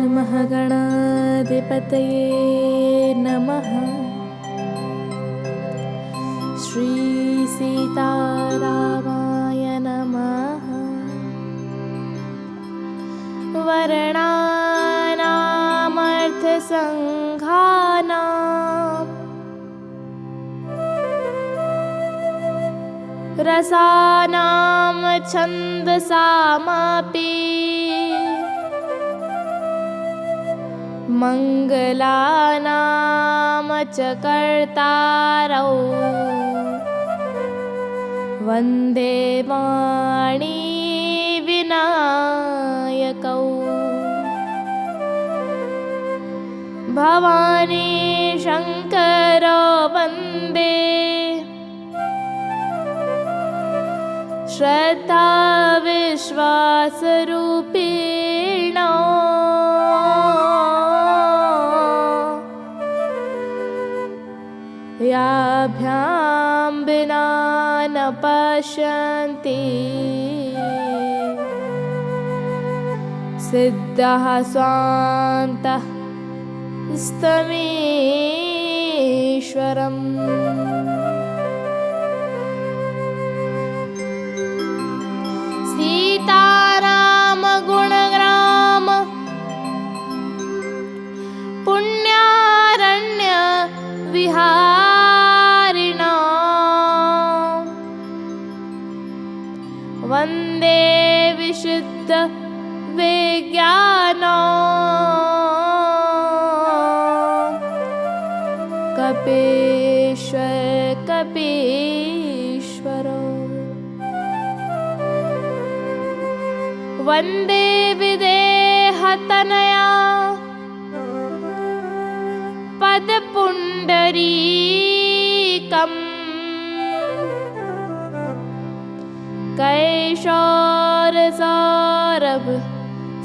नमः गणाधिपतये नमः। श्री सीतारामाय नमः। वर्णानामर्थसङ्घानां रसानां छन्दसामपि मङ्गलानां च कर्तारौ वन्दे वाणीविनायकौ। भवानी शङ्करो वन्दे श्रद्धा विश्वासरूपिण। याभ्यां विना न पश्यन्ति सिद्धः स्वान्तः स्तमीश्वरम्। सीताराम गुणग्राम पुण्यारण्य विहारिणा वन्दे विशुद्ध विज्ञान कपीश्वरो। वन्दे विदेहतनया पदपुण्डरीकम् कैशोरसौरभ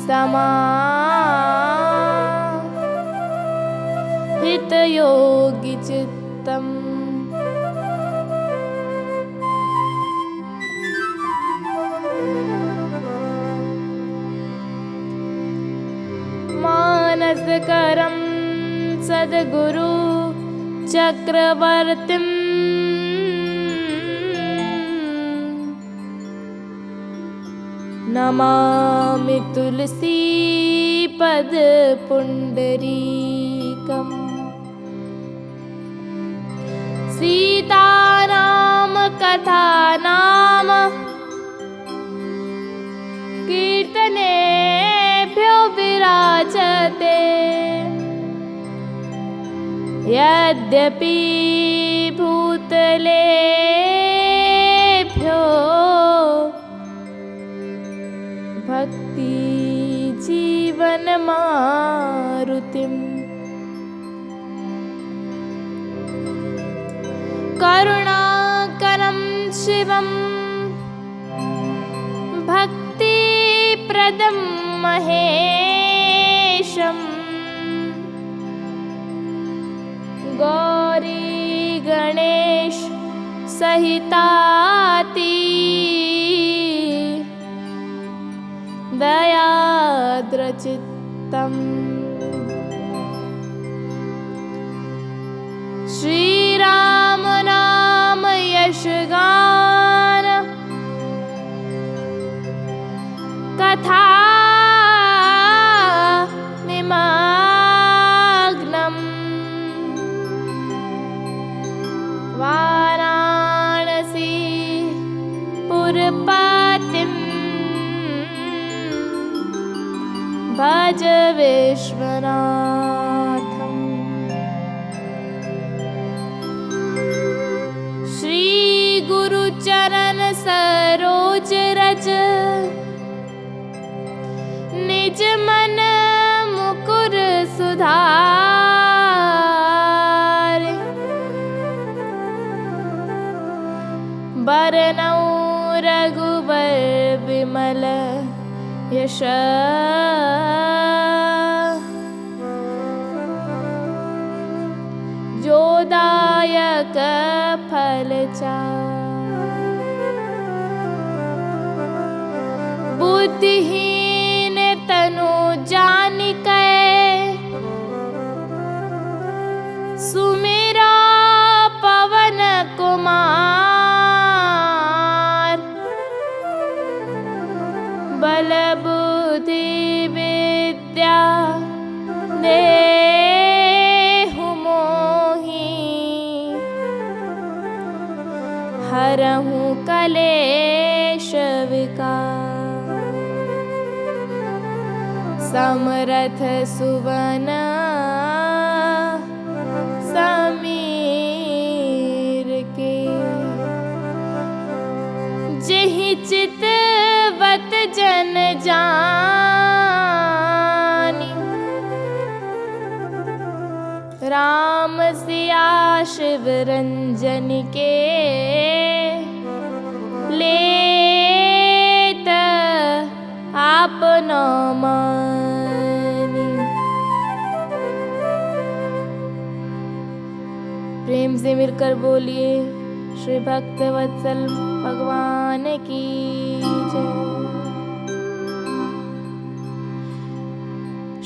समाहितयोगिचित्तम्। मानसकरं सद्गुरु चक्रवर्तिम् नमामि तुलसी पद पुण्डरीकम्। सीताराम कथानाम कीर्तनेभ्यो विराजते यद्यपि भूतलेभ्यो भक्ति जीवन मारुतिम्। करुणाकरं शिवं भक्तिप्रदं महेशम् गौरी गणेश सहिताति दयाद्रचित्तम्। श्रीराम नाम यशगान कथा निमग्नम् वाराणसी पुरपतिम् भज विश्वनाथम्। श्री गुरुचरण सरोज रज निज मन मुकुर सुधार। बरनौ रघुबर विमल यश जोदायक फलचार। बुद्धिहीन तनु जानिकै सुमेरा पवन कुमार, बल बुद्धि विद्या देहु मोहि, हरहु कलेश विकार। समरथ सुवन समीर के, जेहि चितवत जन जानी। राम सिया शिव रंजन के, लेत आपनो मानी। प्रेम से मिलकर बोलिए श्री भक्तवत्सल भगवान की जय।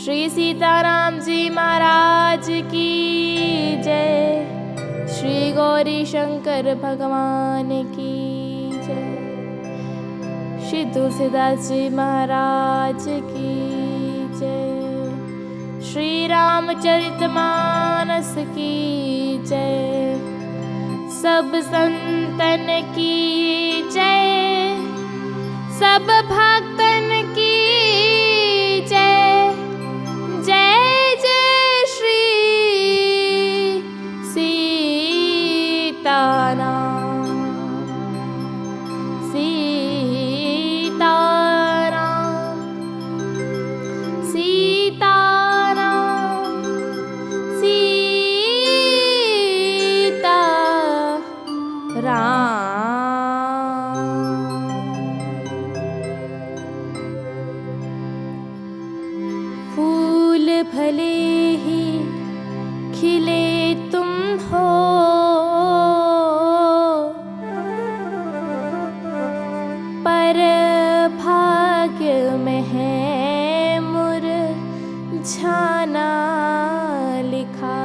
श्री सीताराम जी महाराज की जय। श्री गौरी शंकर भगवान की जय। श्री तुलसीदास जी महाराज की जय। श्री रामचरितमानस की जय। सब संतन की जय, सब भक्तन की जय। जय जय श्री सीताराम, सीताराम, सीताराम, सीताराम। फूल भले ही खिले तुम हो, पर भाग्य में है मुरझाना लिखा।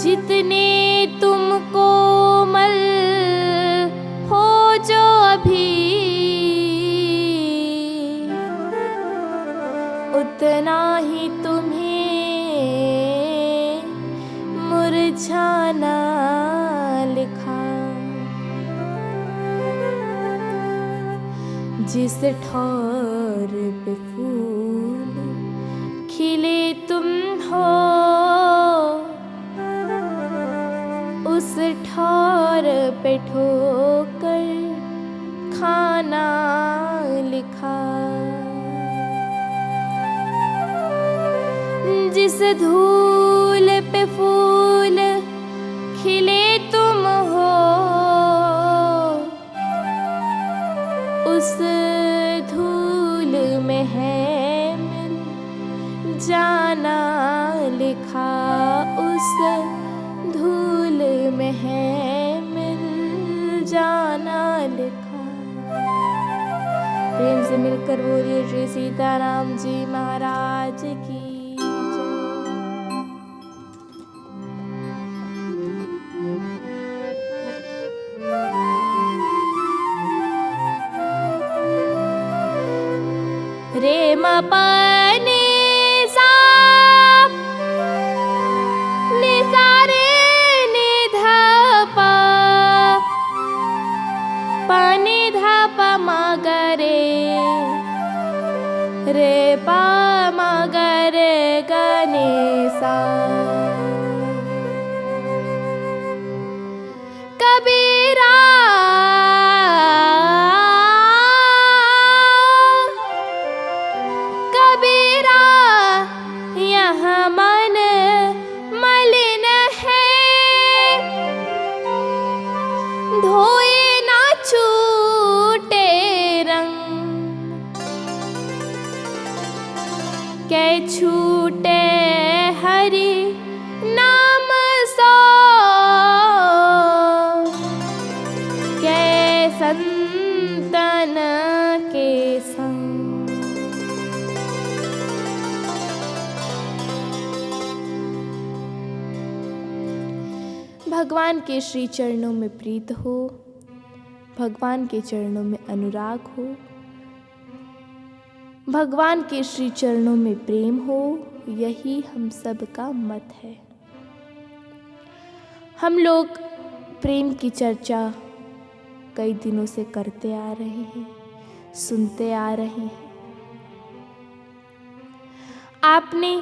जितने तुम कोमल हो जो अभी, उतना ही तुम्हें मुरझाना लिखा। जिस ठौर पे फूल खिले तुम हो, उस ठौर पे ठोकर खाना लिखा। जिस धूल पे फूल खिले तुम हो, उस धूल में है मिल जाना लिखा। उस धूल में है मिल जाना लिखा। प्रेम से मिलकर बोलिए श्री सीताराम जी महाराज की रे मपने सा नि सा रे नि ध प नि ध प म ग रे रे प म ग रे ग नि सा। कबीरा मन मलिन है, धोए ना छूटे रंग। कै छूटे हरि नाम सो, कै संतन के संग। भगवान के श्री चरणों में प्रीत हो, भगवान के चरणों में अनुराग हो, भगवान के श्री चरणों में प्रेम हो, यही हम सब का मत है। हम लोग प्रेम की चर्चा कई दिनों से करते आ रहे हैं, सुनते आ रहे हैं। आपने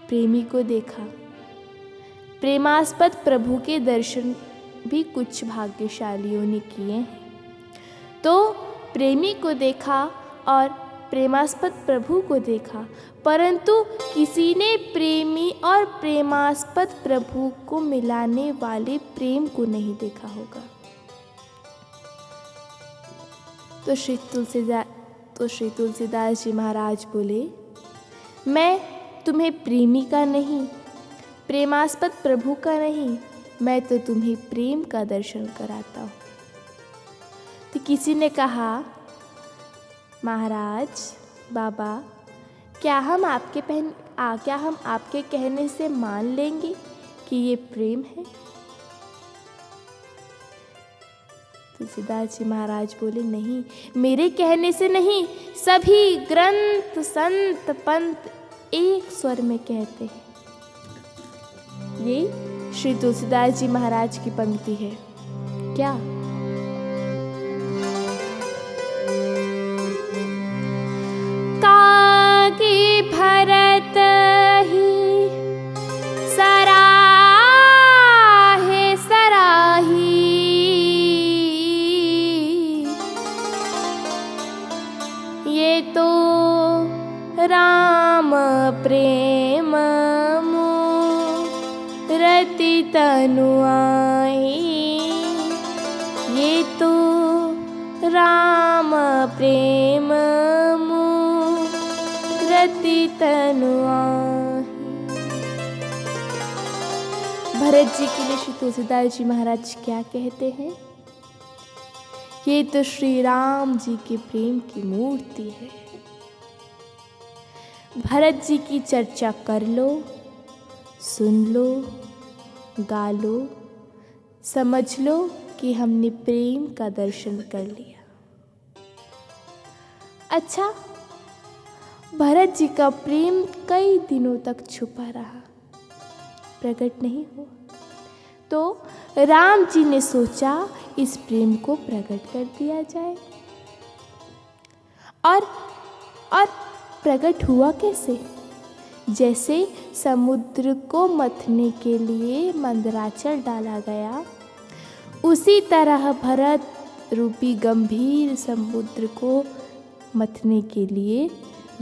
प्रेमी को देखा, प्रेमास्पद प्रभु के दर्शन भी कुछ भाग्यशालियों ने किए हैं। तो प्रेमी को देखा और प्रेमास्पद प्रभु को देखा, परंतु किसी ने प्रेमी और प्रेमास्पद प्रभु को मिलाने वाले प्रेम को नहीं देखा होगा। तो श्री तुलसीदास जी महाराज बोले, मैं तुम्हें प्रेमी का नहीं, प्रेमास्पद प्रभु का नहीं, मैं तो तुम्हें प्रेम का दर्शन कराता हूँ। तो किसी ने कहा, महाराज बाबा, क्या हम आपके कहने से मान लेंगे कि ये प्रेम है? तुलसीदास जी महाराज बोले, नहीं, मेरे कहने से नहीं, सभी ग्रंथ संत पंत एक स्वर में कहते हैं। ये श्री तुलसीदास जी महाराज की पंक्ति है। क्या? कागी भरत ही सराहे सराही, ये तो राम प्रेम रति तनु आई, ये तो राम प्रेम रति तनु आई। भरत जी के लिए श्री तुलसीदास जी महाराज क्या कहते हैं? ये तो श्री राम जी के प्रेम की मूर्ति है। भरत जी की चर्चा कर लो, सुन लो, गा लो, समझ लो कि हमने प्रेम का दर्शन कर लिया। अच्छा, भरत जी का प्रेम कई दिनों तक छुपा रहा, प्रकट नहीं हुआ। तो राम जी ने सोचा इस प्रेम को प्रकट कर दिया जाए। और प्रकट हुआ कैसे? जैसे समुद्र को मथने के लिए मंदराचल डाला गया, उसी तरह भरत रूपी गंभीर समुद्र को मथने के लिए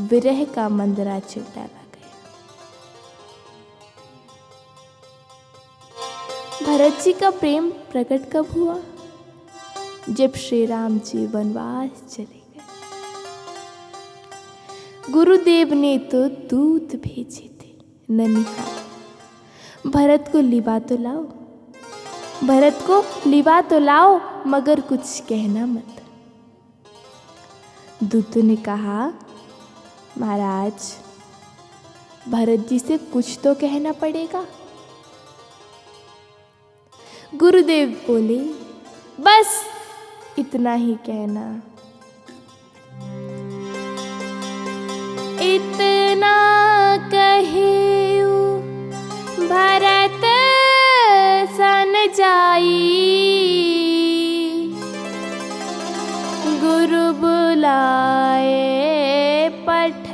विरह का मंदराचल डाला गया। भरत जी का प्रेम प्रकट कब हुआ? जब श्री राम जी वनवास चले गए। गुरुदेव ने तो दूत भेजे थे ननिहाल, भरत को लिवा तो लाओ, भरत को लिवा तो लाओ, मगर कुछ कहना मत। दूतों ने कहा, महाराज भरत जी से कुछ तो कहना पड़ेगा। गुरुदेव बोले, बस इतना ही कहना। इतना कहियो भरत सन जाई, गुरु बुलाए पठ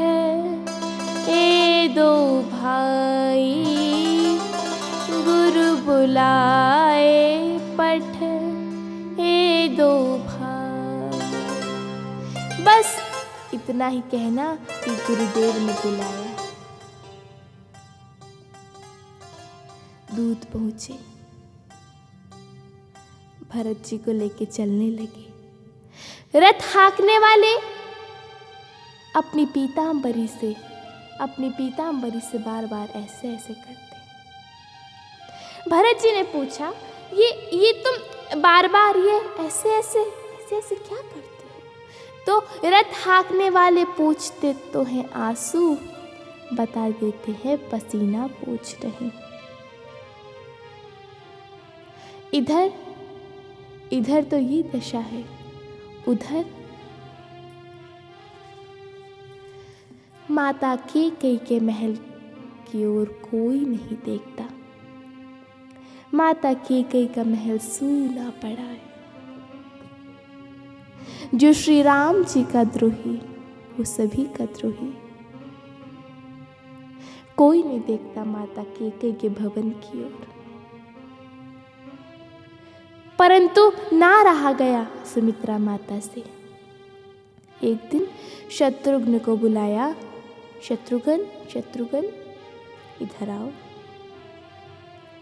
ए दो भाई, गुरु बुलाए पठ ए दो भाई। बस इतना ही कहना कि गुरुदेव ने बुलाया। दूत पहुंचे, भरत जी को लेके चलने लगे। रथ हाँकने वाले अपनी पीतांबरी से बार बार ऐसे ऐसे करते। भरत जी ने पूछा, ये तुम बार बार ये ऐसे ऐसे क्या करते हो? तो रथ हाँकने वाले पूछते तो हैं आंसू, बता देते हैं पसीना पोंछ रहे। इधर इधर तो ये दशा है, उधर माता कैकेयी के महल की ओर कोई नहीं देखता। माता कैकेयी का महल सूना पड़ा है। जो श्री राम जी का द्रोही, वो सभी का द्रोही। कोई नहीं देखता माता कैकेयी के भवन की ओर। परंतु ना रहा गया सुमित्रा माता से। एक दिन शत्रुघ्न को बुलाया, शत्रुघ्न शत्रुघ्न इधर आओ।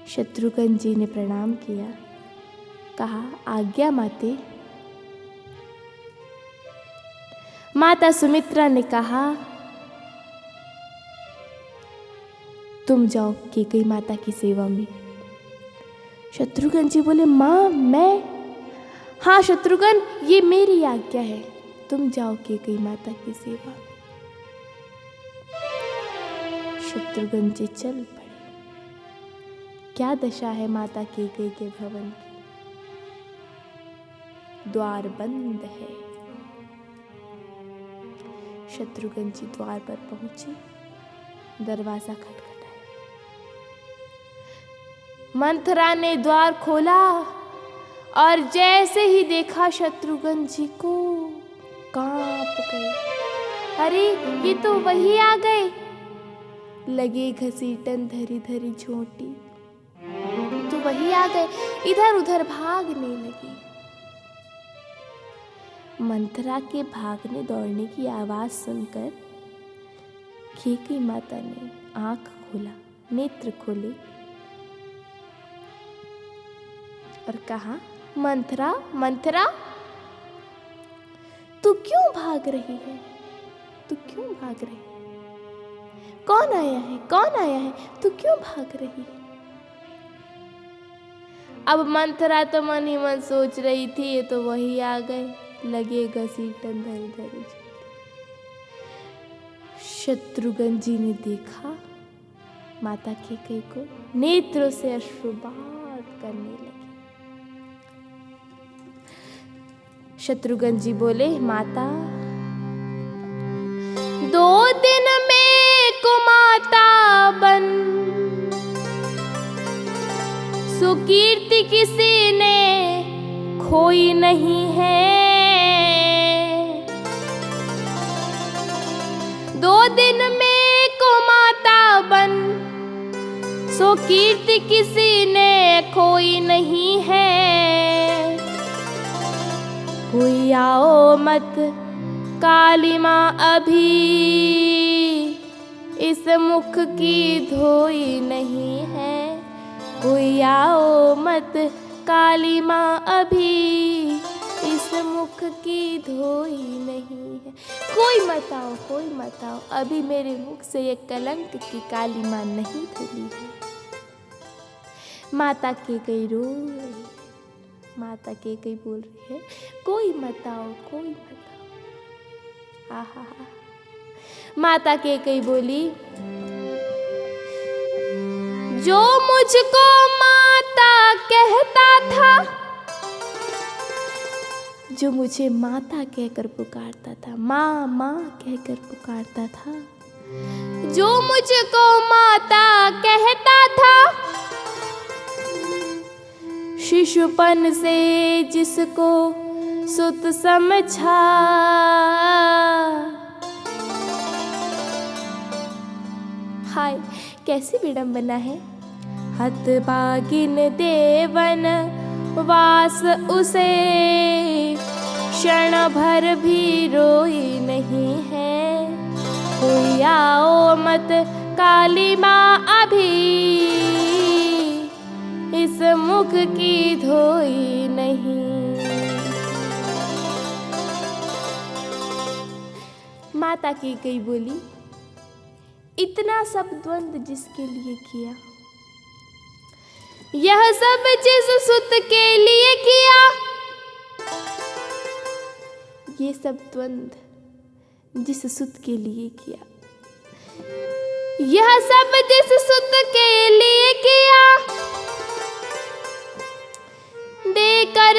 शत्रुघ्न जी ने प्रणाम किया, कहा आज्ञा माते। माता सुमित्रा ने कहा तुम जाओ कैकेयी माता की सेवा में। शत्रुघ्न जी बोले माँ मैं? हाँ शत्रुघ्न, ये मेरी आज्ञा है, तुम जाओ कैकेयी माता की सेवा में। शत्रुघ्न जी चल पड़े। क्या दशा है माता कैकेयी के भवन की। द्वार बंद है। शत्रुघ्न जी द्वार पर पहुंचे, दरवाजा खटखटाया। मंथरा ने द्वार खोला और जैसे ही देखा शत्रुघ्न जी को, कांप गए। अरे ये तो वही आ गए। लगे घसीटन धरी धरी झोंटी, तो वही आ गए। इधर उधर भागने लगे। मंथरा के भागने दौड़ने की आवाज सुनकर कैकेयी माता ने आंख खोला, नेत्र खोले और कहा मंथरा मंथरा, तू क्यों भाग रही है? तू क्यों भाग रही है? कौन आया है? कौन आया है? तू क्यों भाग रही है? अब मंथरा तो मन ही मन सोच रही थी, ये तो वही आ गए, लगे घसीटन धरी धरी। शत्रुघ्न जी ने देखा माता कैकेयी को, नेत्रों से अश्रुपात करने लगे। शत्रुघ्न जी बोले माता, 2 दिन में को माता बन, सुकीर्ति किसी ने खोई नहीं है। 2 दिन में को माता बन, सो कीर्ति किसी ने खोई नहीं है। कोई आओ मत काली माँ अभी, इस मुख की धोई नहीं है। कोई आओ मत काली माँ अभी, इस मुख की धोई नहीं है। कोई मत आओ, कोई मत आओ, अभी मेरे मुख से ये कलंक की काली माँ नहीं धुली है। माता कैकेयी रो रही है। माता कैकेयी बोल रही है कोई मत आओ, कोई मत आओ। आहा हा। माता कैकेयी बोली, जो मुझको माता कहता था, जो मुझे माता कहकर पुकारता था, माँ माँ कहकर पुकारता था, जो मुझको माता कहता था, शिशुपन से जिसको सुत समझा, हाय कैसी विडंबना है। हतभागिन देवन वास उसे, क्षण भर भी रोई नहीं है। कोई आओ मत काली माँ अभी, इस मुख की धोई नहीं। माता कैकेयी बोली, इतना सब द्वंद्व जिसके लिए किया, यह सब जिस सुत के लिए किया, ये सब द्वंद्व जिस सुत के लिए किया, यह सब जिस सुत के लिए किया,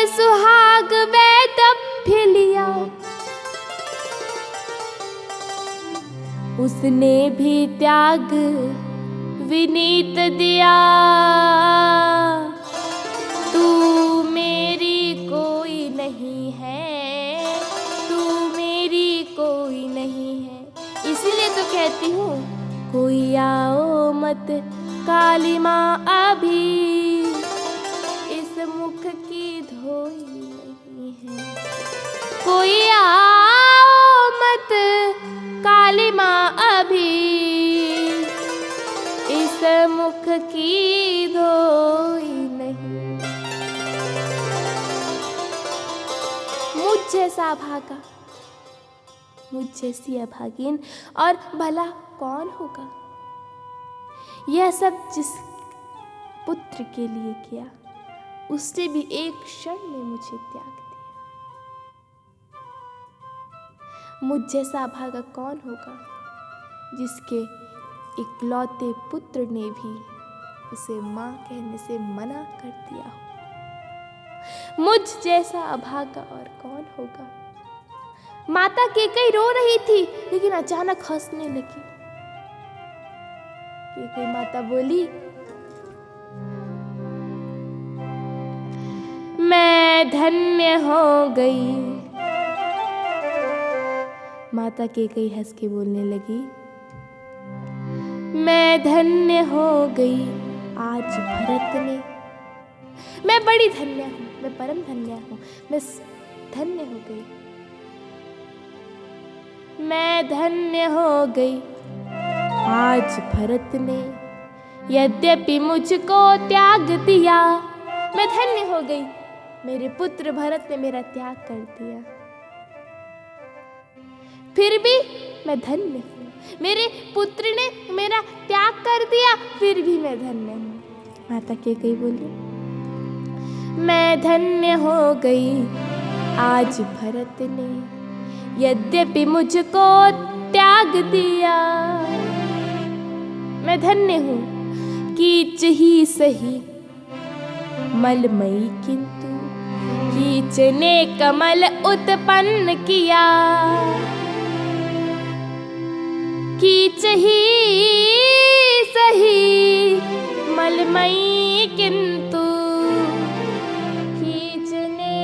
सुहाग वैदभ्य लिया, उसने भी त्याग विनीत दिया। तू मेरी कोई नहीं है, तू मेरी कोई नहीं है। इसीलिए तो कहती हूँ कोई आओ मत काली माँ अभी, इस मुख की धोई नहीं है। कोई आओ मत काली माँ अभी, इस मुख की धोई नहीं। मुझ जैसा अभागा, मुझ जैसी अभागिन और भला कौन होगा। यह सब जिस पुत्र के लिए किया, उसने भी एक क्षण में मुझे त्याग दिया। मुझ जैसा अभागा कौन होगा जिसके इकलौते पुत्र ने भी उसे माँ कहने से मना कर दिया हो। मुझ जैसा अभागा और कौन होगा। माता कैकेयी रो रही थी, लेकिन अचानक हंसने लगी। कैकेयी माता बोली, मैं धन्य हो गई। माता कैकेयी हंस के बोलने लगी, मैं धन्य हो गई आज भरत ने। मैं बड़ी धन्य हूँ, मैं परम धन्य हूँ, मैं धन्य हो गई। मैं धन्य हो गई आज भरत ने, यद्यपि मुझको त्याग दिया। मैं धन्य हो गई, मेरे पुत्र भरत ने मेरा त्याग कर दिया। फिर भी मैं धन्य हूँ। मेरे पुत्र ने मेरा त्याग कर दिया, फिर भी मैं धन्य हूँ। माता कैकेयी बोली, मैं धन्य हो गई आज भरत ने, यद्यपि मुझको त्याग दिया। मैं धन्य हूँ, कीच ही सही मलमयी, किंतु कीच ने कमल उत्पन्न किया। कीच ही सही मलमयी, किंतु कीच ने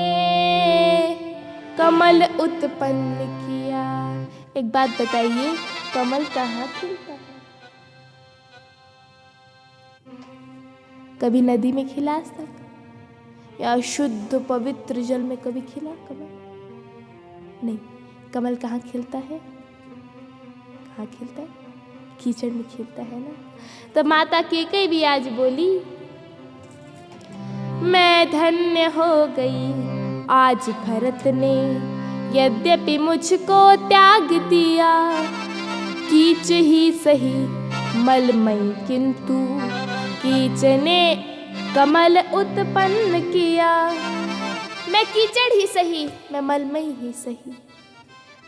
कमल उत्पन्न किया। एक बात बताइए, कमल कहाँ खिलता है? कभी नदी में खिला आज तक, या शुद्ध पवित्र जल में कभी खिला कमल? नहीं। कमल कहाँ खिलता है? कहाँ खिलता है? कीचड़ में खिलता है ना। तो माता कैकेयी भी आज बोली, मैं धन्य हो गई आज भरत ने, यद्यपि मुझको त्याग दिया। कीच ही सही मलमयी, किंतु कीच ने कमल उत्पन्न किया। मैं कीचड़ ही सही, मैं मलमयी ही सही,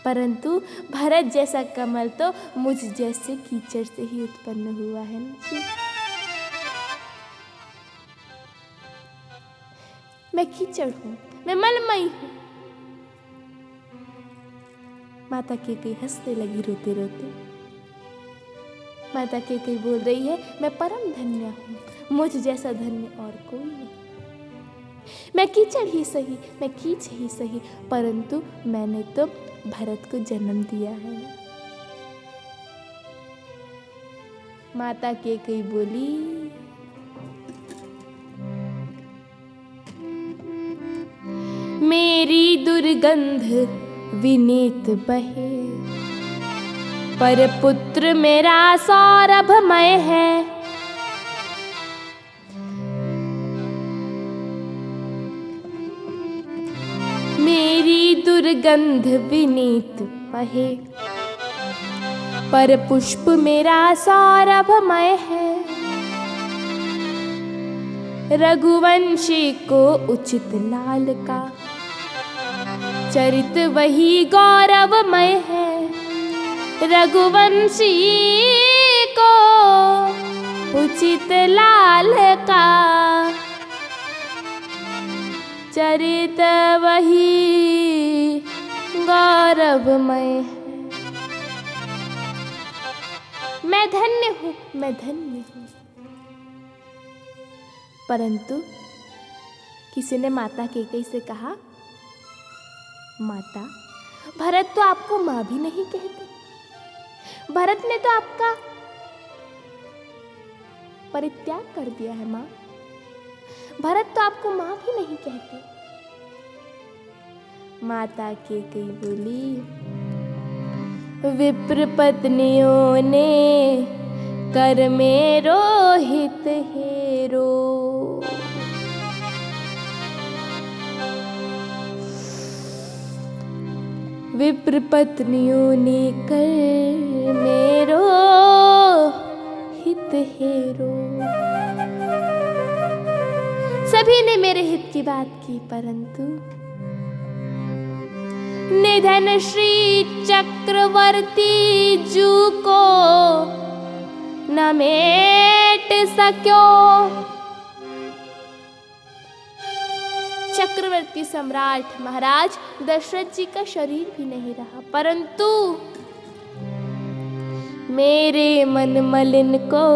परंतु भरत जैसा कमल तो मुझ जैसे कीचड़ से ही उत्पन्न हुआ है ना जी। मैं कीचड़ हूँ, मैं मलमयी हूँ। माता कैकेयी हंसने लगी रोते रोते। माता कैकेयी बोल रही है, मैं परम धन्य हूँ, मुझ जैसा धन्य और कोई नहीं। मैं कीचड़ ही सही, मैं कीच ही सही, परंतु मैंने तो भरत को जन्म दिया है ना। माता कैकेयी बोली, मेरी दुर्गंध विनीत बहे, पर पुत्र मेरा सौरभमय है। मेरी दुर्गंध विनीत बहे, पर पुष्प मेरा सौरभमय है। रघुवंशी को उचित लाल का चरित वही गौरवमय है। रघुवंशी को उचित लाल का चरित वही गौरवमय है। मैं धन्य हूँ, मैं धन्य हूँ। परंतु किसी ने माता कैकेयी से कहा, माता, भरत तो आपको माँ भी नहीं कहते। भरत ने तो आपका परित्याग कर दिया है माँ। भरत तो आपको माँ भी नहीं कहते। माता कैकेयी बोली, विप्र पत्नियों ने कर मेरो हित हेरो। विप्र पत्नियों ने कर मेरो हित हेरो। सभी ने मेरे हित की बात की, परंतु निधन श्री चक्रवर्ती जू को न मेट सक्यो। चक्रवर्ती सम्राट महाराज दशरथ जी का शरीर भी नहीं रहा, परंतु मेरे मन मलिन को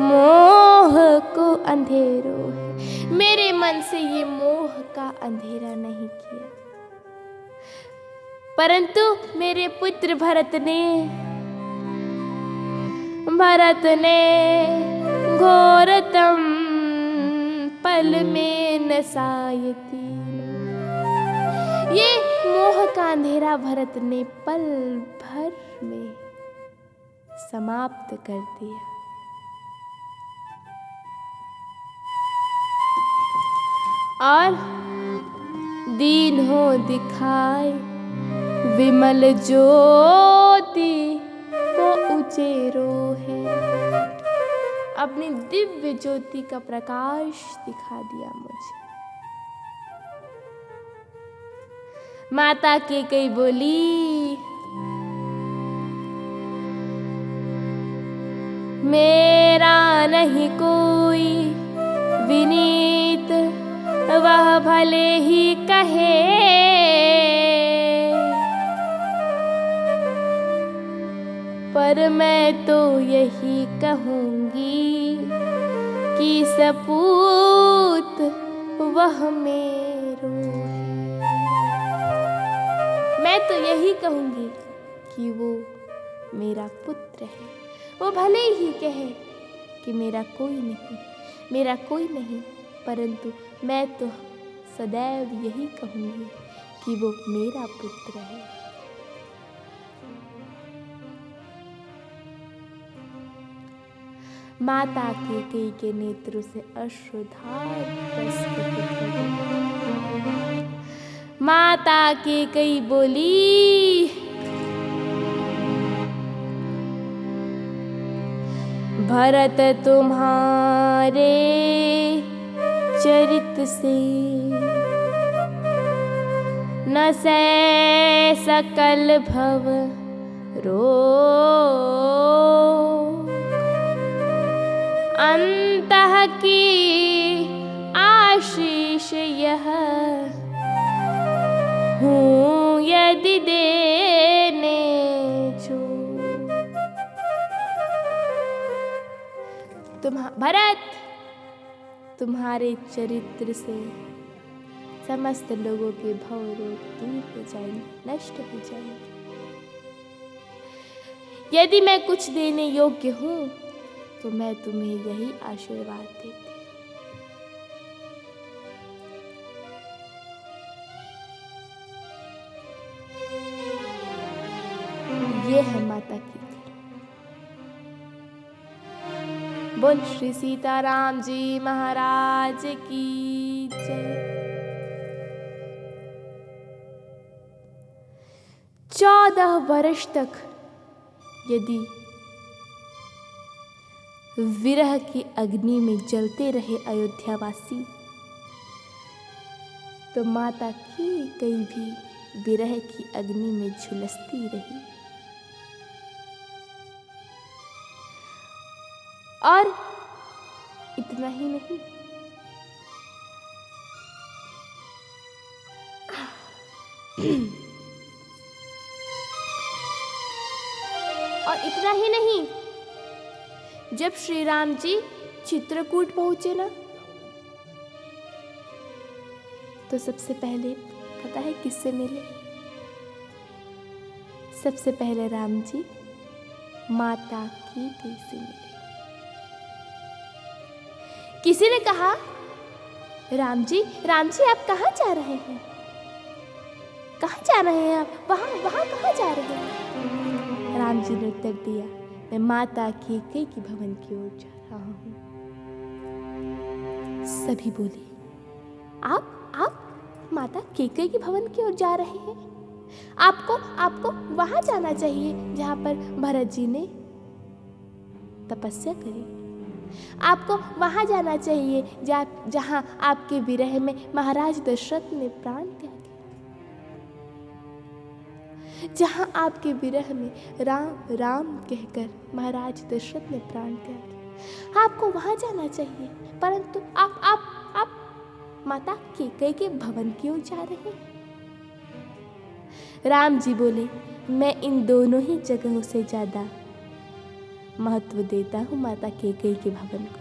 मोह को अंधेरो है। मेरे मन से ये मोह का अंधेरा नहीं किया। परंतु मेरे पुत्र भरत ने घोरतम पल में नसायती। ये मोह का अंधेरा भरत ने पल भर में समाप्त कर दिया। और दीन हो दिखाए विमल ज्योति को उचेरो है। अपनी दिव्य ज्योति का प्रकाश दिखा दिया मुझे। माता कैकेयी बोली, मेरा नहीं कोई विनीत वह भले ही कहे। पर मैं तो यही कहूंगी कि सपूत वह मेरो है। मैं तो यही कहूंगी कि वो मेरा पुत्र है। वो भले ही कहे कि मेरा कोई नहीं, परंतु मैं तो सदैव यही कहूंगी कि वो मेरा पुत्र है। माता कैकेयी के नेत्रों से अश्रुधार प्रस्फुटित हो गए। माता कैकेयी बोली, भरत तुम्हारे चरित से न सह सकल भव रोग। अंतः की आशीष यह हूँ यदि देने जो। भरत, तुम्हारे चरित्र से समस्त लोगों के भव रोग दूर हो जाएंगे, नष्ट हो जाएंगे। यदि मैं कुछ देने योग्य हूँ तो मैं तुम्हें यही आशीर्वाद देती। ये है माता की। बोल श्री सीताराम जी महाराज की जय। 14 वर्ष तक यदि विरह की अग्नि में जलते रहे अयोध्यावासी, तो माता कैकेयी भी विरह की अग्नि में झुलसती रही। और इतना ही नहीं, और इतना ही नहीं, जब श्री राम जी चित्रकूट पहुंचे ना, तो सबसे पहले पता है किससे मिले? सबसे पहले राम जी माता कैकेयी से मिले। किसी ने कहा, राम जी आप कहाँ जा रहे हैं? कहाँ जा रहे हैं आप? वहाँ कहाँ जा रहे हैं? राम जी ने उत्तर दिया, मैं माता कैकेयी की भवन की ओर जा रहा हूँ। सभी बोले, आप माता कैकेयी की भवन की ओर जा रहे हैं? आपको वहां जाना चाहिए जहां पर भरत जी ने तपस्या करी। आपको वहां जाना चाहिए जहां आपके विरह में महाराज दशरथ ने प्राण त्यागे, जहां आपके विरह में राम राम कहकर महाराज दशरथ ने प्राण त्यागे। आपको वहां जाना चाहिए, परंतु आप माता कैकेयी के भवन की ओर जा रहे हैं। राम जी बोले, मैं इन दोनों ही जगहों से ज्यादा महत्व देता हूं माता कैकेयी के भवन को।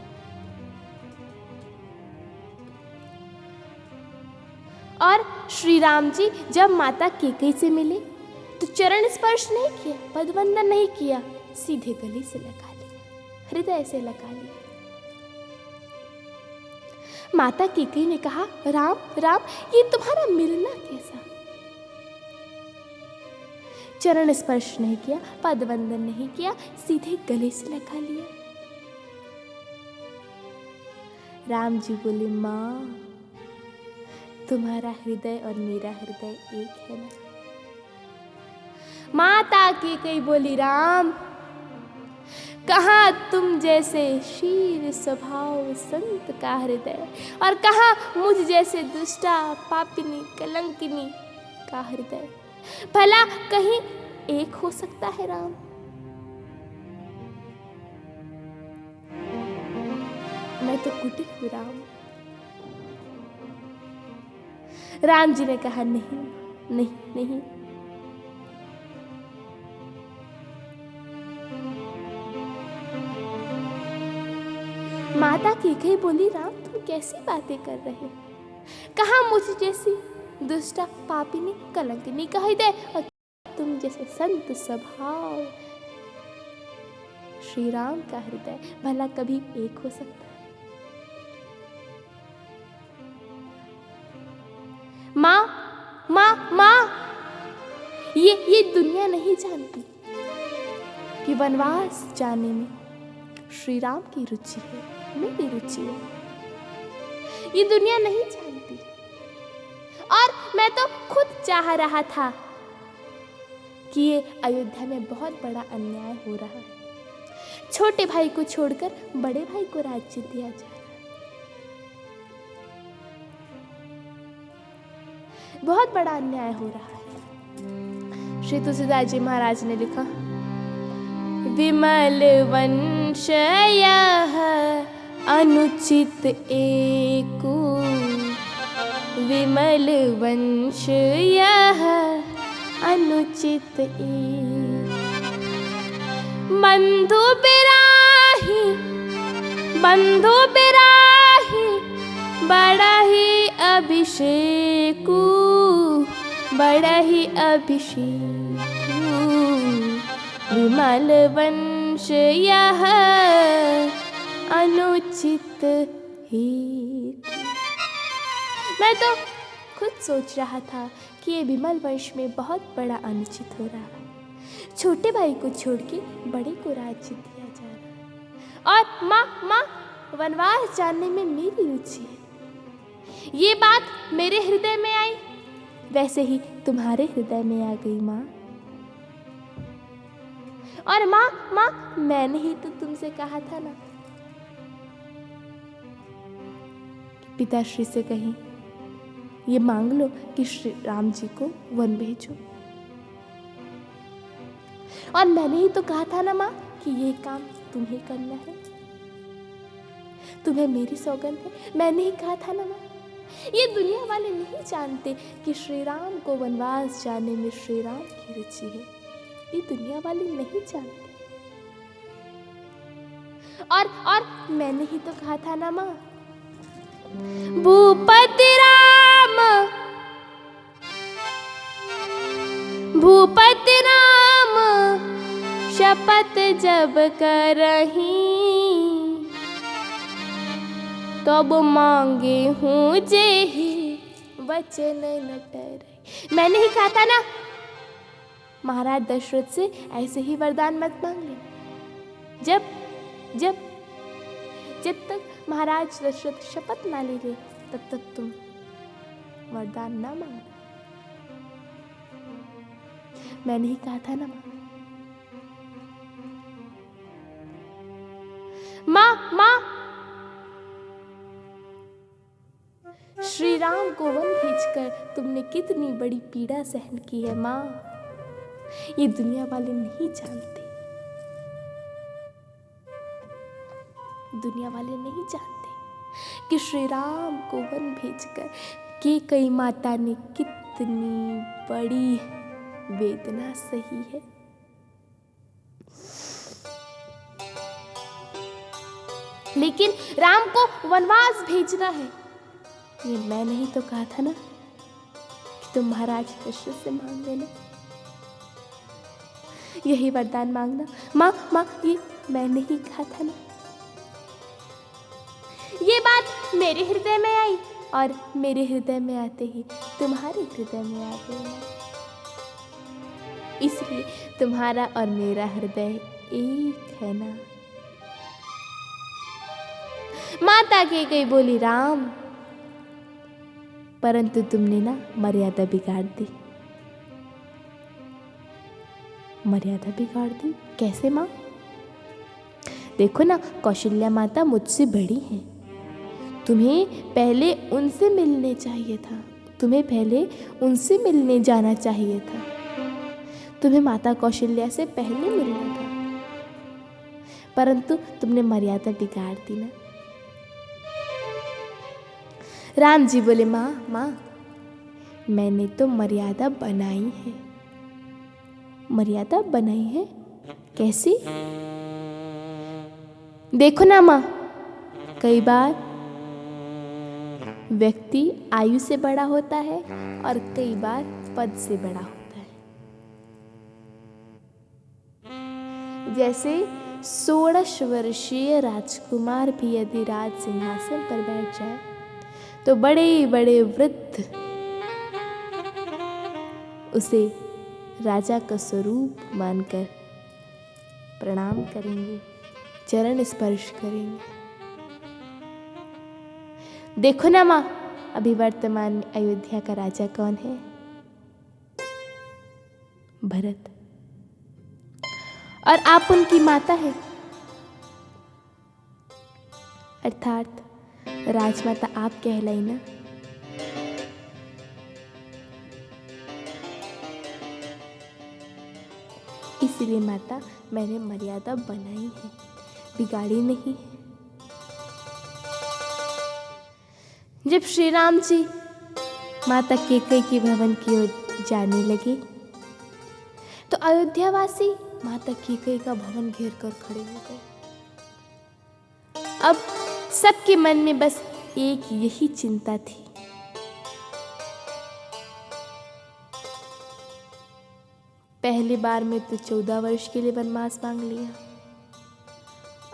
और श्री राम जी जब माता कैकेयी से मिले तो चरण स्पर्श नहीं किया, पदवंदन नहीं किया, सीधे गले से लगा लिया, हृदय से लगा लिया। माता कैकेयी ने कहा, राम ये तुम्हारा मिलना कैसा? चरण स्पर्श नहीं किया, पदवंदन नहीं किया, सीधे गले से लगा लिया। राम जी बोले, माँ तुम्हारा हृदय और मेरा हृदय एक है ना? माता कैकेयी बोली, राम कहाँ तुम जैसे शील स्वभाव संत का हृदय, और कहाँ मुझ जैसे दुष्टा पापिनी कलंकिनी का हृदय। भला कहीं एक हो सकता है राम? मैं तो कुटिल हूं राम। राम जी ने कहा, नहीं। माता कैकेयी बोली, राम तुम कैसी बातें कर रहे हो? कहाँ मुझ जैसी दुष्टा पापिनी कलंकिनी का हृदय, और तुम जैसे संत स्वभाव श्री राम का हृदय, भला कभी एक हो सकता है? माँ ये दुनिया नहीं जानती कि वनवास जाने में श्री राम की रुचि है, मेरी रुचि है। ये दुनिया नहीं जानती। और मैं तो खुद चाह रहा था कि ये अयोध्या में बहुत बड़ा अन्याय हो रहा है। छोटे भाई को छोड़कर बड़े भाई को राज्य दिया जा रहा है। बहुत बड़ा अन्याय हो रहा है। श्री तुलसीदास जी महाराज ने लिखा, विमल वंश यह अनुचित एको, विमल वंश यह अनुचित एक, बंधु बिराही बड़ा ही अभिषेकु, बड़ा ही अभिषेकु, विमल वंश यह अनुचित ही। मैं तो खुद सोच रहा था कि ये विमल वंश में बहुत बड़ा अनुचित हो रहा है। छोटे भाई को छोड़ के बड़े को राज्य दिया जा रहा है। और माँ वनवास जानने में मेरी रुचि है। ये बात मेरे हृदय में आई, वैसे ही तुम्हारे हृदय में आ गई माँ। और माँ मैंने ही तो तुमसे कहा था ना, पिताश्री से कहीं ये मांग लो कि श्री राम जी को वन भेजो। और मैंने ही तो कहा था ना माँ कि ये काम तुम्हें करना है, तुम्हें मेरी सौगंध है। मैंने ही कहा था ना माँ। ये दुनिया वाले नहीं जानते कि श्री राम को वनवास जाने में श्री राम की रुचि है। ये दुनिया वाले नहीं जानते। और मैंने ही तो कहा था ना माँ, भूपति राम, भूपति राम शपथ जब करही, तब मांगे हूँ जेहि वचन न टरहि। मैंने ही कहा था ना, महाराज दशरथ से ऐसे ही वरदान मत मांग लेना। जब तक महाराज दशरथ शपथ ना ले ले, तब तक तुम वरदान ना मांगना। मैंने ही कहा था ना माँ, श्री राम को वन भेजकर तुमने कितनी बड़ी पीड़ा सहन की है माँ। ये दुनिया वाले नहीं जानते, दुनिया वाले नहीं जानते कि श्री राम को वन भेजकर कैकेयी माता ने कितनी बड़ी वेदना सही है। लेकिन राम को वनवास भेजना है, ये मैंने ही तो कहा था ना कि तुम महाराज दशरथ से मांग लेना, यही वरदान मांगना। माँ, ये मैंने ही कहा था ना। ये बात मेरे हृदय में आई और मेरे हृदय में आते ही तुम्हारे हृदय में आ गई। इसलिए तुम्हारा और मेरा हृदय एक है ना। माता कैकेयी बोली राम, परंतु तुमने ना मर्यादा बिगाड़ दी। मर्यादा बिगाड़ दी कैसे माँ? देखो ना, कौशल्या माता मुझसे बड़ी हैं। तुम्हें पहले उनसे मिलने चाहिए था, तुम्हें पहले उनसे मिलने जाना चाहिए था, तुम्हें माता कौशल्या से पहले मिलना था, परंतु तुमने मर्यादा बिगाड़ दी ना। राम जी बोले माँ, मैंने तो मर्यादा बनाई है। मर्यादा बनाई है कैसी? देखो ना माँ, कई बार व्यक्ति आयु से बड़ा होता है और कई बार पद से बड़ा होता है। जैसे 16 वर्षीय राजकुमार भी यदि राज सिंहासन पर बैठ जाए तो बड़े बड़े वृद्ध उसे राजा का स्वरूप मानकर प्रणाम करेंगे, चरण स्पर्श करेंगे। देखो ना माँ, अभी वर्तमान अयोध्या का राजा कौन है? भरत, और आप उनकी माता है, अर्थात राजमाता आप कहलाई ना। इसलिए माता, मैंने मर्यादा बनाई है, बिगाड़ी नहीं है। जब श्री राम जी माता कैकेयी के भवन की ओर जाने लगे तो अयोध्यावासी माता कैकेयी का भवन घेर कर खड़े हो गए। अब सबके मन में बस एक यही चिंता थी, पहली बार में तो 14 वर्ष के लिए वनवास मांग लिया,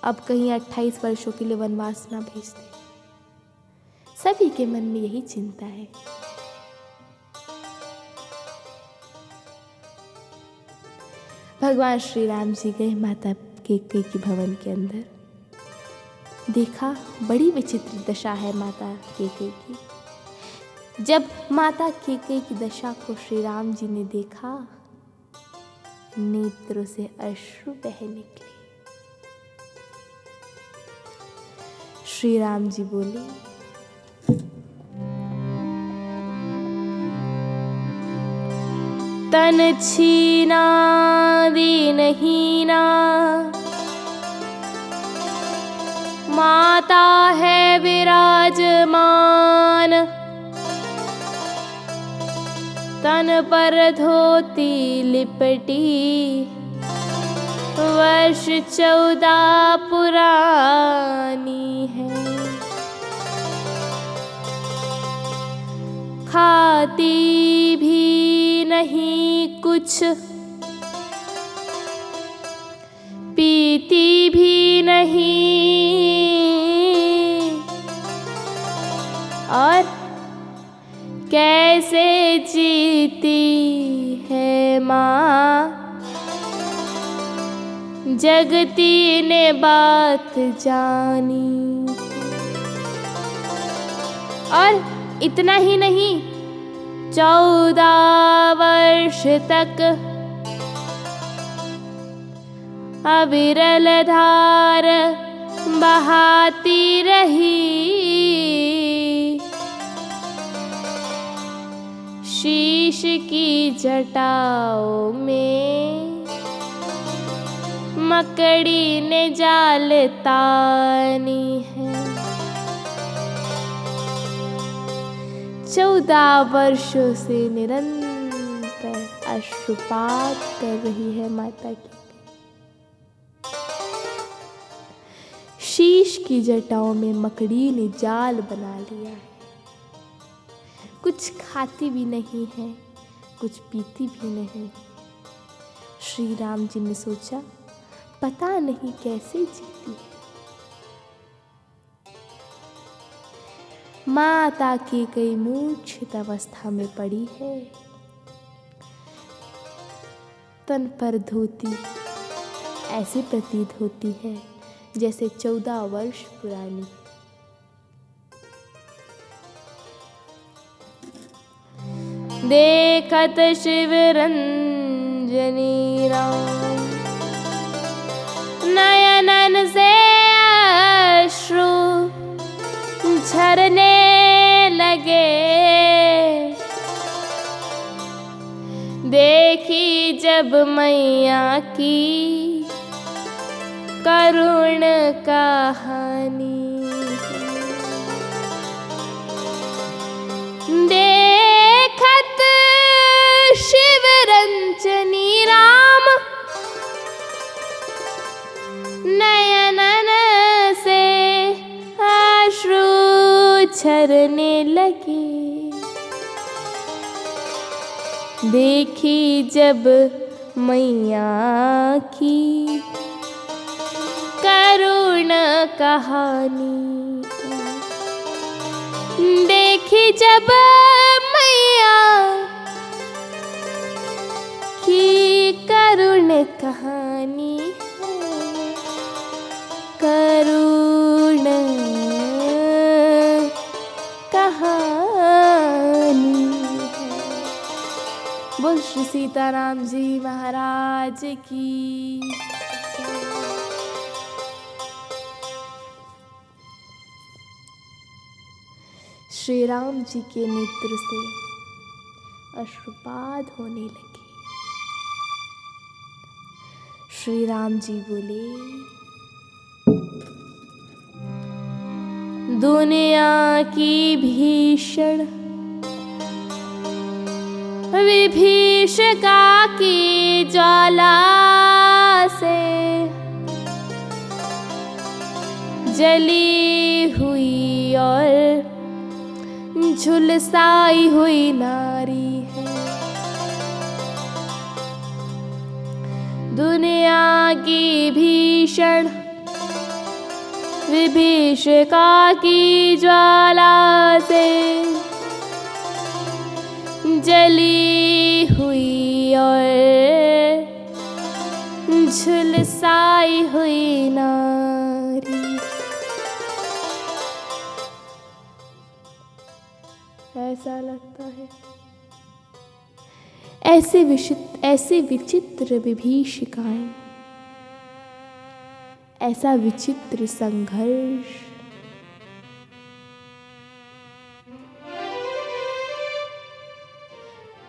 अब कहीं 28 वर्षों के लिए वनवास ना भेज दे। सभी के मन में यही चिंता है। भगवान श्री राम जी गए माता कैकेयी के भवन के अंदर। देखा, बड़ी विचित्र दशा है माता कैकेयी की। जब माता कैकेयी की दशा को श्री राम जी ने देखा, नेत्रों से अश्रु बह निकले। श्री राम जी बोले, तन छीना दीनहीना, माता है विराजमान, तन पर धोती लिपटी, वर्ष 14 पुरानी है। खाती भी नहीं कुछ, पीती भी नहीं, और कैसे जीती है माँ, जगती ने बात जानी। और इतना ही नहीं, 14 वर्ष तक अविरल धार बहाती रही, शीश की जटाओं में मकड़ी ने जाल तानी है। 14 वर्षों से निरंतर अश्रुपात कर रही है माता की। शीश की जटाओं में मकड़ी ने जाल बना लिया है। कुछ खाती भी नहीं है, कुछ पीती भी नहीं। श्री राम जी ने सोचा, पता नहीं कैसे जीती है। माता की कई मूर्छित अवस्था में पड़ी है। तन पर धोती ऐसे प्रतीत होती है जैसे 14 वर्ष पुरानी। देखत शिव रंजनी राम, नयनन से अश्रु झरने लगे। देखी जब मैया की करुण कहानी, देखत शिव रंजनी राम, नयनन से अश्रु झरने लगे। देखी जब मैया की करुण कहानी, देखी जब मैया की करुण कहानी, करुण कहानी। बोल श्री सीताराम जी महाराज की। श्री राम जी के नेत्र से अश्रुपात होने लगे। श्री राम जी बोले, दुनिया की भीषण विभीषिका की ज्वाला से जली हुई और झुलसाई हुई नारी है। दुनिया की भीषण विभीषिका की ज्वाला से जली हुई और झुलसाई हुई नारी। ऐसा लगता है ऐसे विचित्र विभीषिकाएं, ऐसा विचित्र संघर्ष।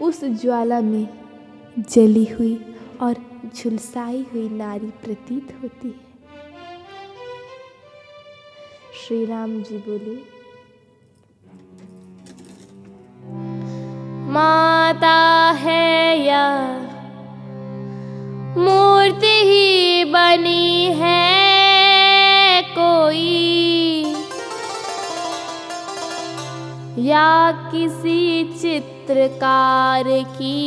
उस ज्वाला में जली हुई और झुलसाई हुई नारी प्रतीत होती है। श्री राम जी बोले, माँ माता है या मूर्ति ही बनी है कोई, या किसी चित्रकार की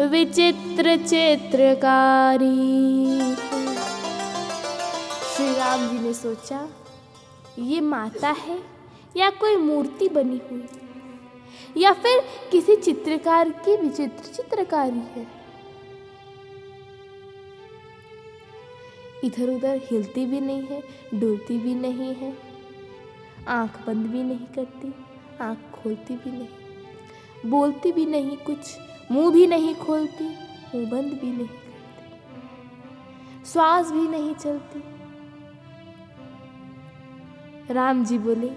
विचित्र चित्रकारी। श्री राम जी ने सोचा, ये माता है या कोई मूर्ति बनी हुई, या फिर किसी चित्रकार की विचित्र चित्रकारी है। इधर उधर हिलती भी नहीं है, डुलती भी नहीं है, आंख बंद भी नहीं करती, आंख खोलती भी नहीं, बोलती भी नहीं कुछ, मुंह भी नहीं खोलती, मुंह बंद भी नहीं करती, श्वास भी नहीं चलती। राम जी बोले,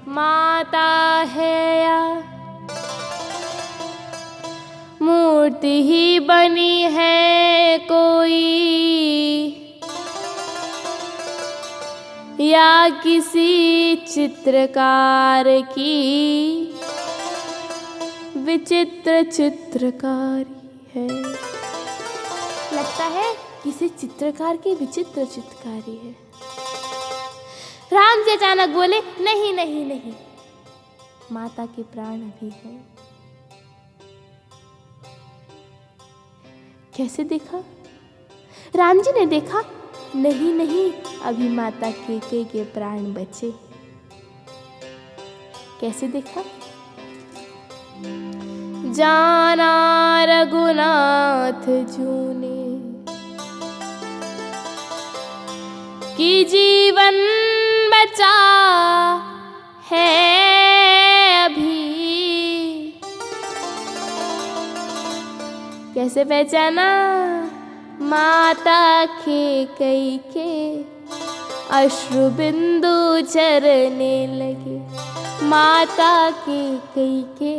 माता है या मूर्ति ही बनी है कोई, या किसी चित्रकार की विचित्र चित्रकारी है। लगता है किसी चित्रकार की विचित्र चित्रकारी है। राम जी अचानक बोले, नहीं नहीं नहीं, माता के प्राण भी हैं। कैसे देखा? राम जी ने देखा, नहीं नहीं, अभी माता कैकेयी के प्राण बचे। कैसे देखा? जाना रघुनाथ जू ने कि जीवन बचा है अभी। कैसे पहचाना? माता कैकेयी के अश्रु बिंदु झरने लगे, माता कैकेयी के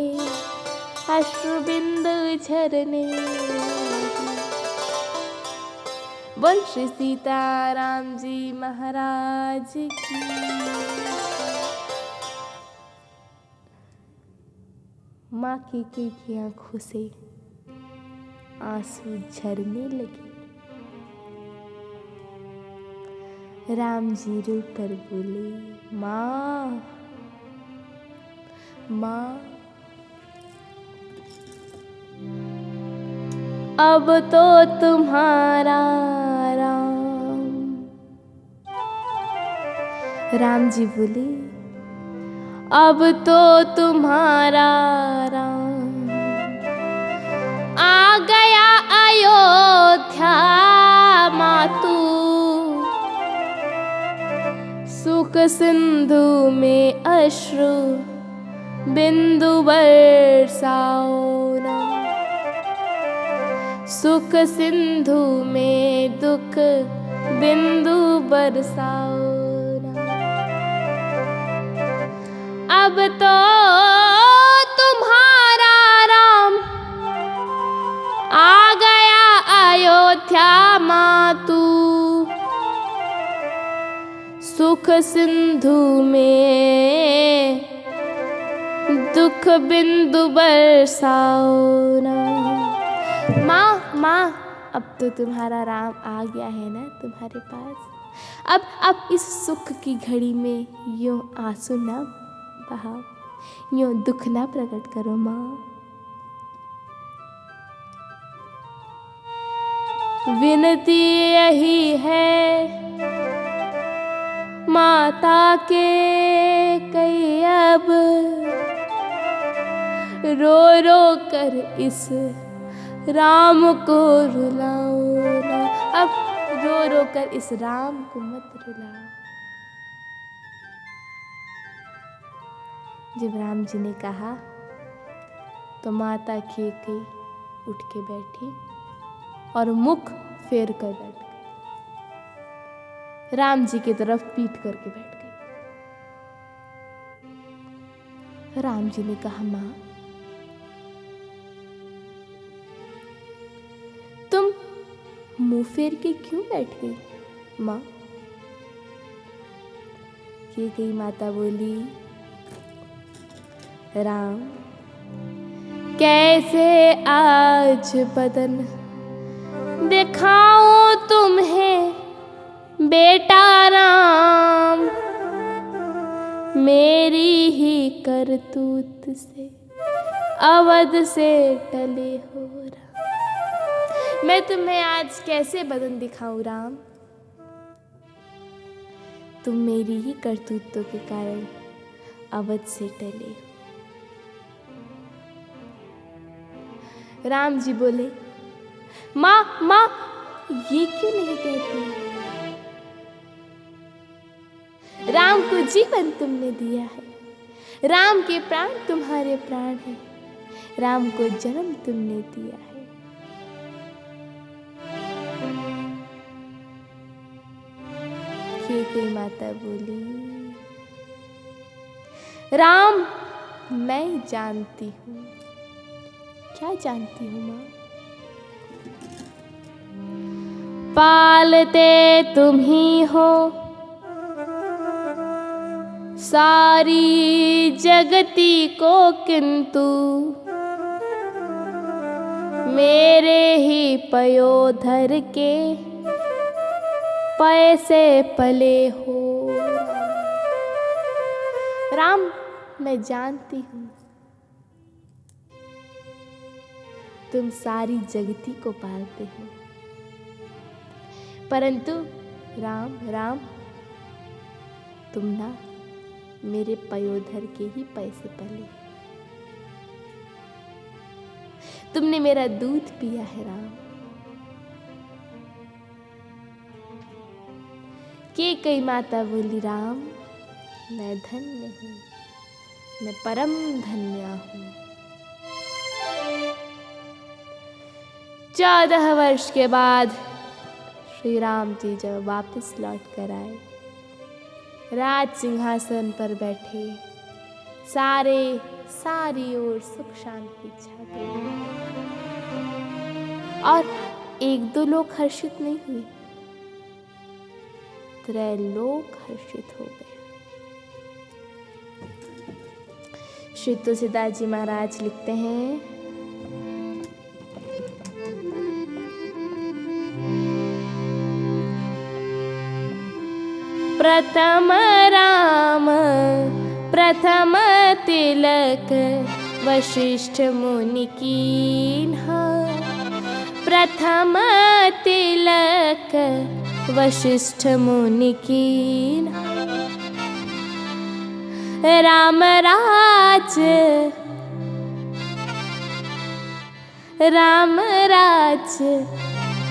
अश्रु बिंदु झरने लगे। बोल श्री सीताराम जी महाराज की। माँ कैकेयी की आंखों से आंसू झरने लगे। राम जी रो कर बोले, माँ माँ, अब तो तुम्हारा राम। राम जी बोले, अब तो तुम्हारा राम आ गया अयोध्या मातू, सुख सिंधु में अश्रु बिंदु बरसाओ ना, सुख सिंधु में दुख बिंदु बरसाओ ना। अब तो तुम्हारा राम आ गया अयोध्या मातू, सुख सिंधु में दुख बिंदु बरसाओ ना। माँ माँ, अब तो तुम्हारा राम आ गया है ना तुम्हारे पास। अब इस सुख की घड़ी में यूं आंसू ना बहाओ, यूं दुख ना प्रकट करो माँ। विनती यही है माता कैकेयी, अब रो रो कर इस राम को रुलाओ ना। अब रो रो कर इस राम को मत रुलाओ। जब राम जी ने कहा तो माता कैकेयी उठ के बैठी और मुख फेर कर बैठ गई, राम जी की तरफ पीठ करके बैठ गई। राम जी ने कहा, माँ तुम मुंह फेर के क्यों बैठ गई? माँ कैकेयी माता बोली, राम कैसे आज बदन दिखाऊं तुम्हें बेटा राम, मेरी ही करतूत से अवध से टले हो राम। मैं तुम्हें आज कैसे बदन दिखाऊं राम, तुम मेरी ही करतूतों के कारण अवध से टले हो। राम जी बोले, माँ माँ ये क्यों नहीं कहती? राम को जीवन तुमने दिया है, राम के प्राण तुम्हारे प्राण हैं, राम को जन्म तुमने दिया है। कैकेयी माता बोली, राम मैं जानती हूँ। क्या जानती हूँ माँ? पालते तुम ही हो सारी जगती को, किंतु मेरे ही पयोधर के पैसे पले हो। राम मैं जानती हूँ तुम सारी जगती को पालते हो, परंतु राम राम तुम ना मेरे पयोधर के ही पैसे पले। तुमने मेरा दूध पिया है राम। कैकेयी माता बोली, राम मैं धन्य हूँ, मैं परम धन्य हूँ। 14 वर्ष के बाद श्री राम जी जब वापस लौट कर आए, राज सिंहासन पर बैठे, सारी ओर सुख शांति छा गई और 1-2 लोग हर्षित नहीं हुए, त्रैलोक हर्षित हो गए। श्री तुलसीदास जी महाराज लिखते हैं, प्रथम राम प्रथम तिलक वशिष्ठ मुनि कीन्हा, प्रथम तिलक वशिष्ठ मुनि कीन्हा। राम राज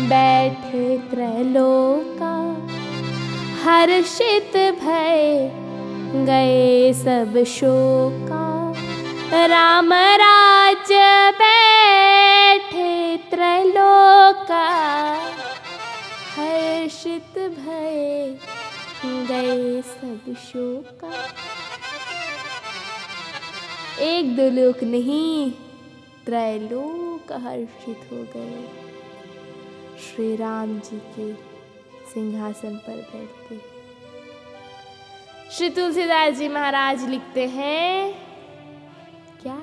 बैठे त्रैलोका, हर्षित भय गए सब शोका। राम राज बैठे त्रैलोका, हर्षित भय गए सब शोका। 1-2 लोग नहीं, त्रैलोक हर्षित हो गए श्री राम जी के सिंहासन पर बैठते। श्री तुलसीदास जी महाराज लिखते हैं, क्या?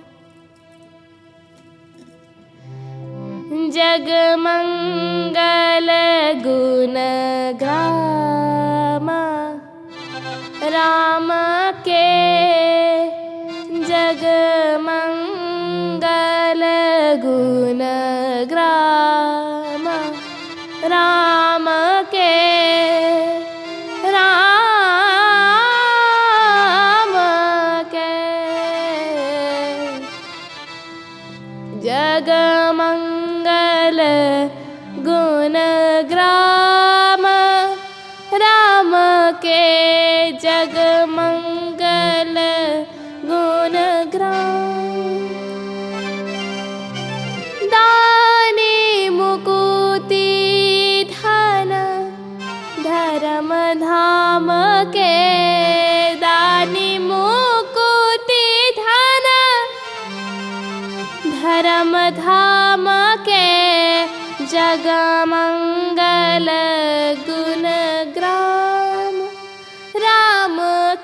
जग मंगल गुण ग्रामा राम के, जग मंगल गुण ग्रामा राम के, राम के। जग मंगल गुण ग्राम राम के, जग मंगल गुण ग्राम। दानी मुकुति धन धर्म धाम के, दानी मुकुति धन धर्म धाम के, जग मंगल गुण ग्राम राम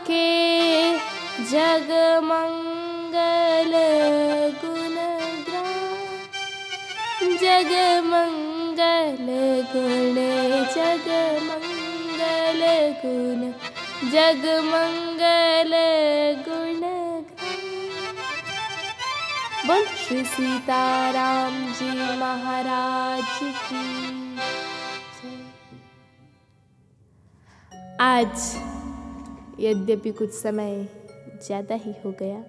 के, जग मंगल जग मंगल गुण, जग मंगल गुण, जग मंगल गुण। बोल श्री सीताराम जी महाराज की जय। आज यद्यपि कुछ समय ज़्यादा ही हो गया,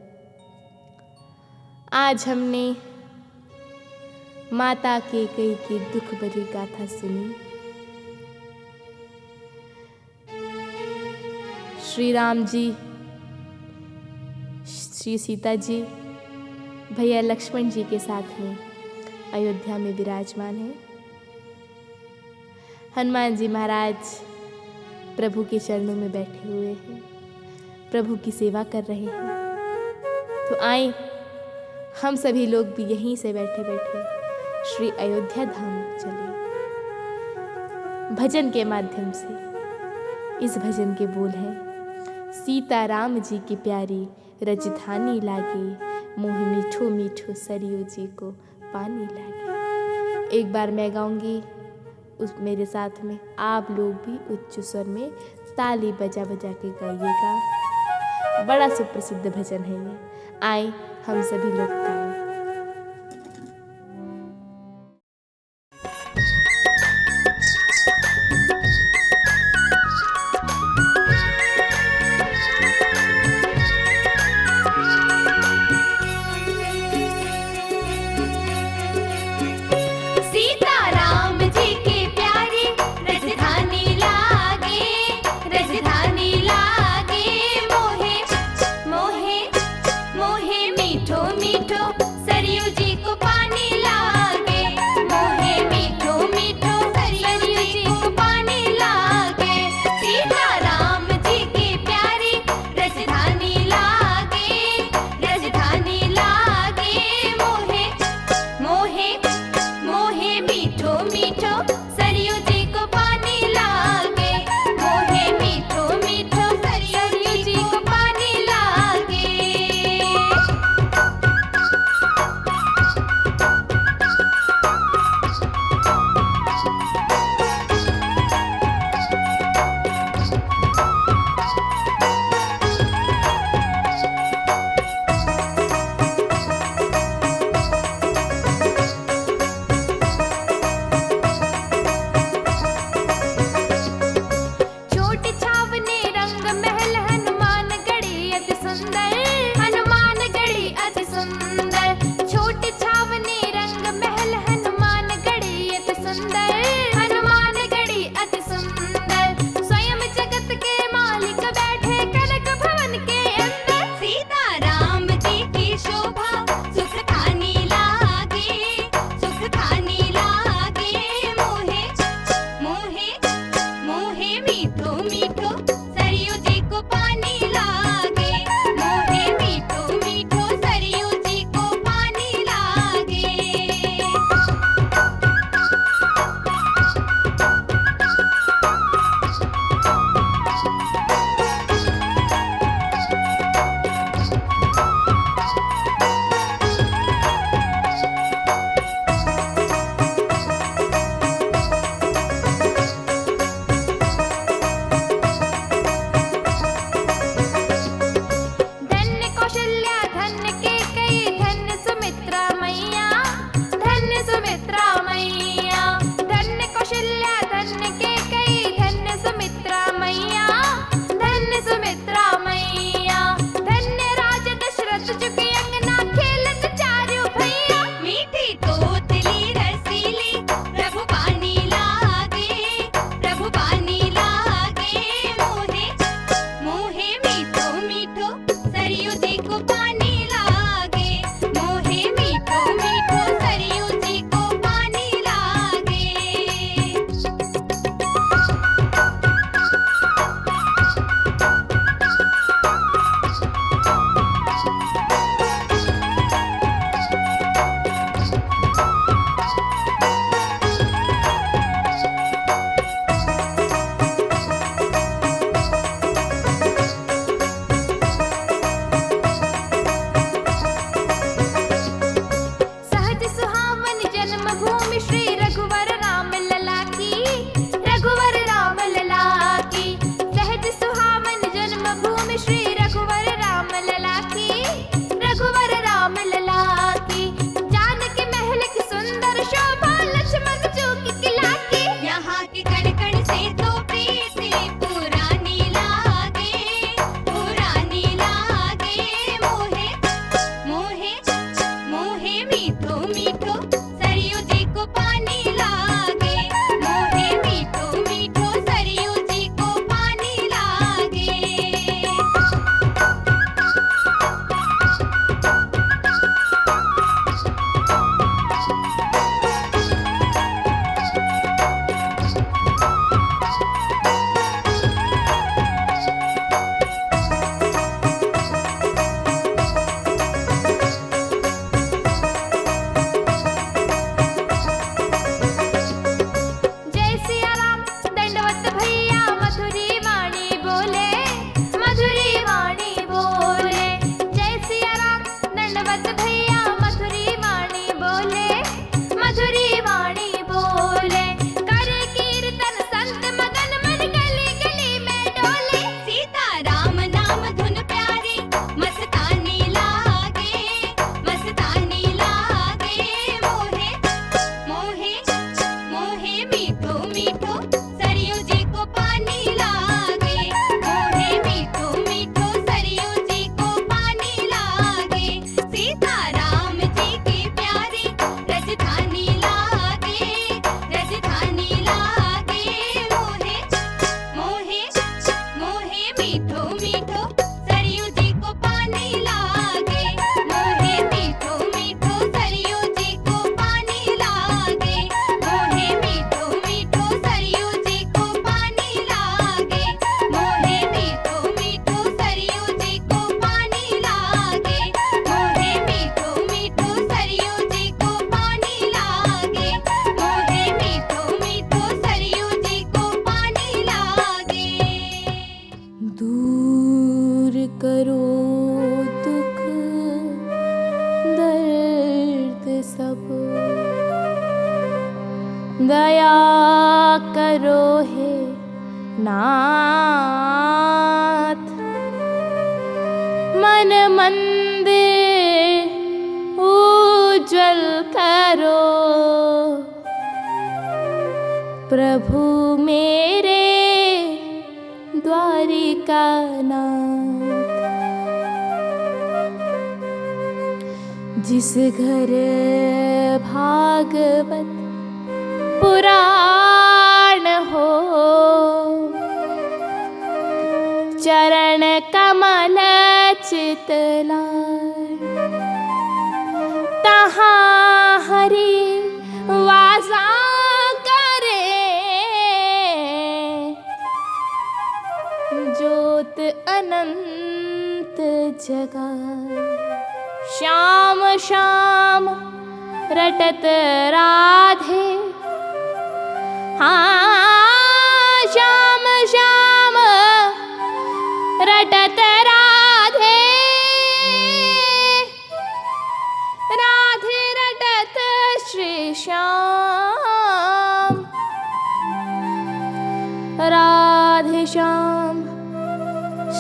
आज हमने माता कैकेयी की दुख भरी गाथा सुनी। श्री राम जी, श्री सीता जी, भैया लक्ष्मण जी के साथ में अयोध्या में विराजमान है। हनुमान जी महाराज प्रभु के चरणों में बैठे हुए हैं, प्रभु की सेवा कर रहे हैं। तो आए हम सभी लोग भी यहीं से बैठे बैठे श्री अयोध्या धाम चले। भजन के माध्यम से इस भजन के बोल हैं, सीता राम जी की प्यारी रजधानी लागे, मोह मीठो मीठो सरयू जी को पानी लागे। एक बार मैं गाऊंगी, उस मेरे साथ में आप लोग भी उच्च स्वर में ताली बजा बजा के गाइएगा। बड़ा सुप्रसिद्ध भजन है ये, आए हम सभी लोग गाएं। मीठो मीठो दुख दर्द सब, दया करो हे नाथ। मन मंदिर उज्जवल करो प्रभु मेरे द्वारिका नाथ। जिस घर भागवत पुराण हो, चरण कमल चितलाय, तहाँ हरि वासा करे, ज्योत अनंत जगाए। श्याम श्याम रटत राधे, हाँ श्याम श्याम रटत राधे, राधे रटत श्री श्याम, राधे श्याम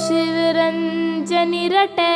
शिव रंजनी रटे।